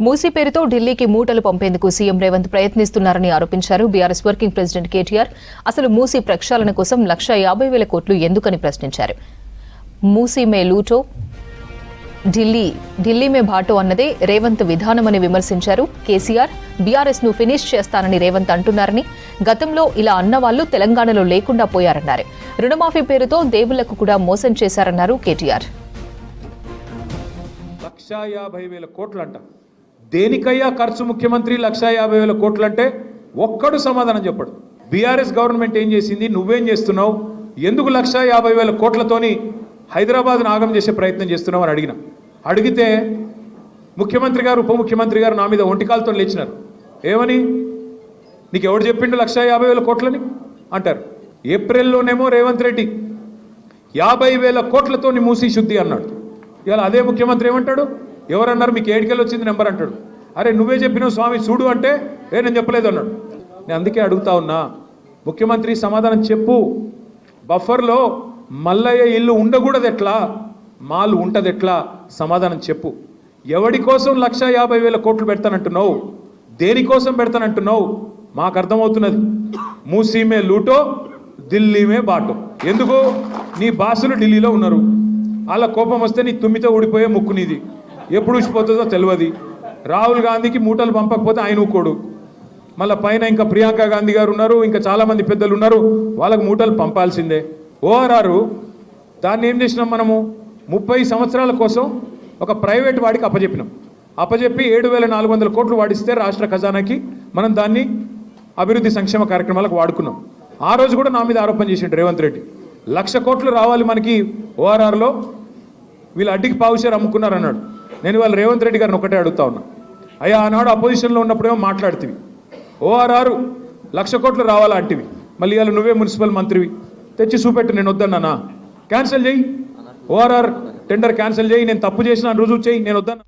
మూసీ పేరుతో ఢిల్లీకి మూటలు పంపేందుకు సీఎం రేవంత్ ప్రయత్నిస్తున్నారని ఆరోపించారు బీఆర్ఎస్ వర్కింగ్ ప్రెసిడెంట్ కేటీఆర్. అసలు మూసీ ప్రక్షాళన కోసం 1,50,000 కోట్లు ఎందుకని ప్రశ్నించారు. మూసీ మే లూటో ఢిల్లీ మే భాటో అన్నదే రేవంత్ విధానమని విమర్శించారు. కేసీఆర్ బీఆర్ఎస్ ను ఫినిష్ చేస్తానని రేవంత్ అంటున్నారని, గతంలో ఇలా అన్నవాళ్లు తెలంగాణలో లేకుండా పోయారన్నారు. రుణమాఫీ పేరుతో దేవుళ్లకు కూడా మోసం చేశారన్నారు కేటీఆర్. 1,50,000 కోట్లంట. దేనికయ్యా ఖర్చు ముఖ్యమంత్రి 1,50,000 కోట్లంటే ఒక్కడు సమాధానం చెప్పడు. బీఆర్ఎస్ గవర్నమెంట్ ఏం చేసింది, నువ్వేం చేస్తున్నావు, ఎందుకు 1,50,000 కోట్లతోని హైదరాబాద్ను ఆగం చేసే ప్రయత్నం చేస్తున్నావు అని అడిగితే ముఖ్యమంత్రి గారు ఉప ముఖ్యమంత్రి గారు నా మీద ఒంటికాలతో లేచినారు. ఏమని, నీకు ఎవడు చెప్పిండు 1,50,000 కోట్లని అంటారు. ఏప్రిల్లోనేమో రేవంత్ రెడ్డి 50,000 కోట్లతో మూసీ శుద్ధి అన్నాడు. ఇవాళ అదే ముఖ్యమంత్రి ఏమంటాడు, ఎవరన్నారు మీకు ఏడికెళ్ళి వచ్చింది నెంబర్ అంటాడు. అరే నువ్వే చెప్పినావు స్వామి చూడు అంటే నేను చెప్పలేదు అన్నాడు. నేను అందుకే అడుగుతా ఉన్నా, ముఖ్యమంత్రి సమాధానం చెప్పు. బఫర్లో మల్లయ్య ఇల్లు ఉండకూడదు ఎట్లా, మాల్ ఉంటుంది ఎట్లా, సమాధానం చెప్పు. ఎవడి కోసం 1,50,000 కోట్లు పెడతానంటున్నావు, దేనికోసం పెడతానంటున్నావు మాకు అర్థమవుతున్నది. మూసీమే లూటో ఢిల్లీమే బాటో. ఎందుకు, నీ బాసులు ఢిల్లీలో ఉన్నారు, వాళ్ళ కోపం వస్తే నీ తుమ్మితో ఊడిపోయే ముక్కు నీది, ఎప్పుడు ఊసిపోతుందో తెలియదు. రాహుల్ గాంధీకి మూటలు పంపకపోతే ఆయన ఊకోడు. మళ్ళీ పైన ఇంకా ప్రియాంక గాంధీ గారు ఉన్నారు, ఇంకా చాలామంది పెద్దలు ఉన్నారు, వాళ్ళకు మూటలు పంపాల్సిందే. ఓఆర్ఆర్ దాన్ని ఏం చేసినాం మనము, 30 సంవత్సరాల కోసం ఒక ప్రైవేట్ వాడికి అప్పచెప్పి 7,400 కోట్లు వాడిస్తే రాష్ట్ర ఖజానాకి మనం దాన్ని అభివృద్ధి సంక్షేమ కార్యక్రమాలకు వాడుకున్నాం. ఆ రోజు కూడా నా మీద ఆరోపణ చేసిండు రేవంత్ రెడ్డి, 1,00,000 కోట్లు రావాలి మనకి ఓఆర్ఆర్లో, వీళ్ళు అడ్డికి పావుషేర్ అమ్ముకున్నారన్నాడు. నేను ఇవాళ రేవంత్ రెడ్డి గారిని ఒకటే అడుగుతా ఉన్నా, అయ్యా ఆనాడు అపోజిషన్లో ఉన్నప్పుడేమో మాట్లాడుతీవి ఓఆర్ఆర్ 1,00,000 కోట్లు రావాలా అంటివి, మళ్ళీ ఇవాళ నువ్వే మున్సిపల్ మంత్రివి, తెచ్చి చూపెట్టు. నేను వద్దన్నానా, క్యాన్సిల్ చేయి, ఓఆర్ఆర్ టెండర్ క్యాన్సిల్ చేయి, నేను తప్పు చేసిన రుజువు చేయి, నేను వద్దన్నా.